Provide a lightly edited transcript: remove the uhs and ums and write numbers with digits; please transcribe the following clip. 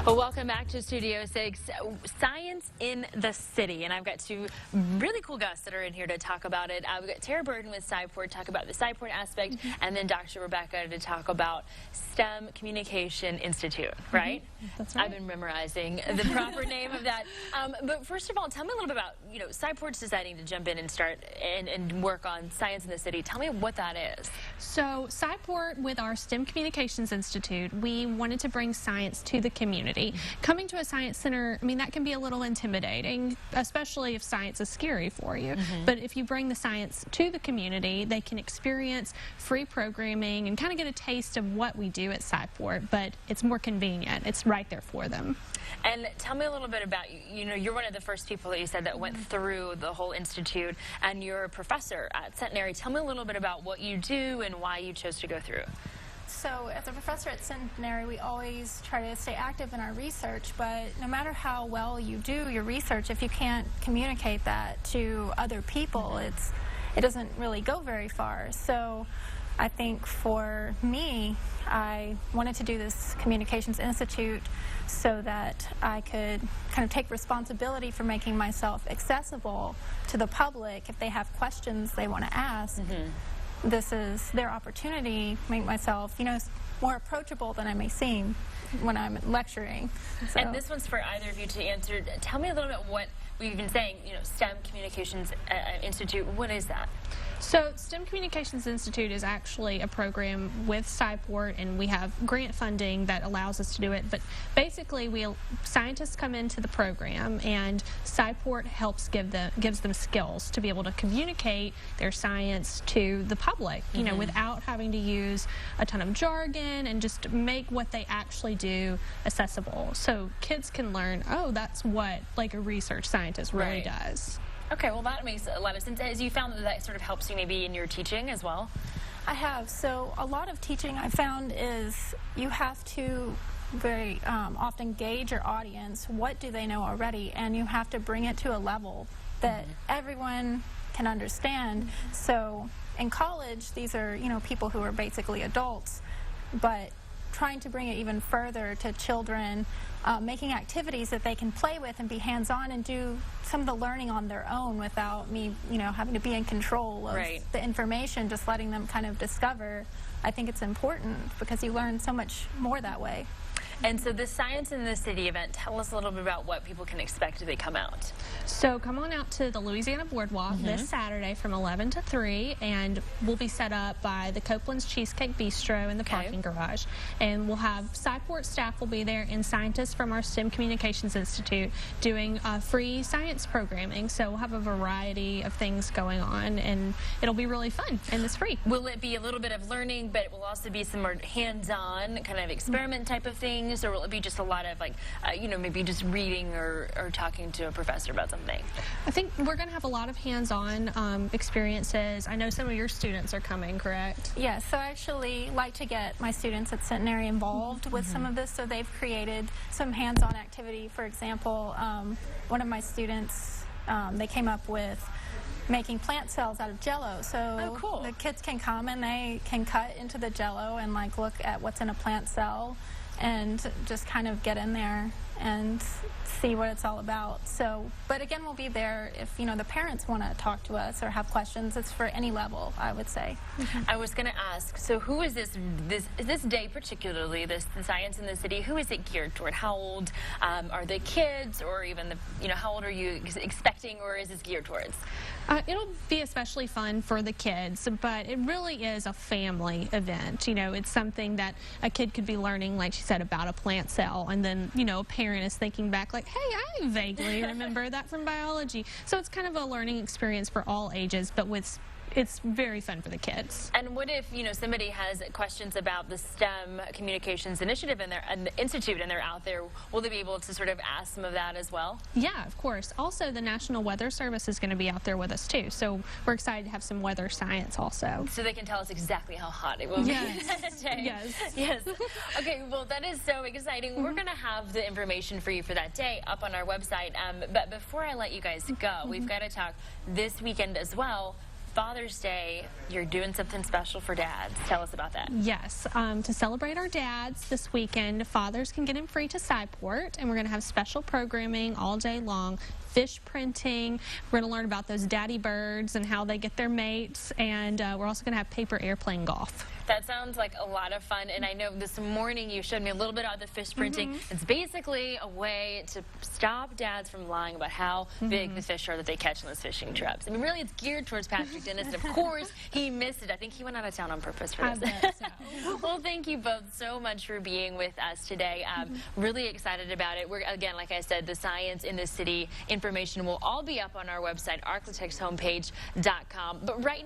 Well, welcome back to Studio 6, Science in the City. And I've got two really cool guests that are in here to talk about it. We've got Tara Burton with SciPort to talk about the SciPort aspect, and then Dr. Rebecca to talk about STEM Communication Institute, right? That's right. I've been memorizing the proper name of that. But first of all, tell me a little bit about, SciPort's deciding to jump in and start and work on Science in the City. Tell me what that is. So SciPort, with our STEM Communications Institute, we wanted to bring science to the community. Coming to a science center, I mean, that can be a little intimidating, especially if science is scary for you. But if you bring the science to the community, they can experience free programming and kind of get a taste of what we do at SciPort, but it's more convenient. It's right there for them. And tell me a little bit about, you're one of the first people that you said that went through the whole institute, and you're a professor at Centenary. Tell me a little bit about what you do and why you chose to go through. So as a professor at Centenary, we always try to stay active in our research, but no matter how well you do your research, if you can't communicate that to other people, it doesn't really go very far. So I think for me, I wanted to do this Communications Institute so that I could kind of take responsibility for making myself accessible to the public if they have questions they want to ask. This is their opportunity to make myself, more approachable than I may seem when I'm lecturing. So. And this one's for either of you to answer. Tell me a little bit what we've been saying, STEM Communications Institute, what is that? So STEM Communications Institute is actually a program with SciPort, and we have grant funding that allows us to do it. But basically, scientists come into the program, and SciPort helps gives them skills to be able to communicate their science to the public, without having to use a ton of jargon, and just make what they actually do accessible. So kids can learn, oh, that's what a research scientist really does. Okay, well that makes a lot of sense. Has you found that sort of helps you maybe in your teaching as well? I have. So a lot of teaching I found is you have to very often gauge your audience. What do they know already? And you have to bring it to a level that everyone can understand. So in college, these are, people who are basically adults, but trying to bring it even further to children, making activities that they can play with and be hands-on and do some of the learning on their own without me, having to be in control of the information, just letting them kind of discover. I think it's important because you learn so much more that way. And so the Science in the City event, tell us a little bit about what people can expect if they come out. So come on out to the Louisiana Boardwalk this Saturday from 11 to 3, and we'll be set up by the Copeland's Cheesecake Bistro in the parking garage. And we'll have SciPort staff will be there, and scientists from our STEM Communications Institute doing free science programming. So we'll have a variety of things going on, and it'll be really fun, and it's free. Will it be a little bit of learning, but it will also be some more hands-on kind of experiment type of things? Or will it be just a lot of maybe just reading or talking to a professor about something? I think we're going to have a lot of hands-on experiences. I know some of your students are coming, correct? Yes, so I actually like to get my students at Centenary involved with some of this, so they've created some hands-on activity. For example, one of my students, they came up with making plant cells out of Jell-O. So the kids can come and they can cut into the Jell-O and look at what's in a plant cell and just kind of get in there and see what it's all about. So, but again, we'll be there if, the parents want to talk to us or have questions. It's for any level, I would say. I was going to ask, so who is this day particularly, the Science in the City, who is it geared toward? How old are the kids, or even how old are you expecting, or is this geared towards? It'll be especially fun for the kids, but it really is a family event. It's something that a kid could be learning, like she said, about a plant cell, and then, a parent is thinking back hey, I vaguely remember that from biology. So it's kind of a learning experience for all ages, but it's very fun for the kids. And what if, somebody has questions about the STEM Communications Initiative and the Institute, and they're out there, will they be able to sort of ask some of that as well? Yeah, of course. Also, the National Weather Service is going to be out there with us, too. So we're excited to have some weather science also. So they can tell us exactly how hot it will be that day. Yes. Okay, well, that is so exciting. We're going to have the information for you for that day up on our website. But before I let you guys go, we've got to talk this weekend as well. Father's Day, you're doing something special for dads. Tell us about that. Yes, to celebrate our dads this weekend, fathers can get in free to Skyport, and we're going to have special programming all day long. Fish printing. We're going to learn about those daddy birds and how they get their mates, and we're also going to have paper airplane golf. That sounds like a lot of fun, and I know this morning you showed me a little bit about the fish printing. It's basically a way to stop dads from lying about how big the fish are that they catch on those fishing trips. I mean, really, it's geared towards Patrick Dennis, and of course, he missed it. I think he went out of town on purpose for this. I bet so. Well, thank you both so much for being with us today. Really excited about it. We're, again, like I said, the Science in the City information will all be up on our website, ArkLaTex homepage.com. But right now,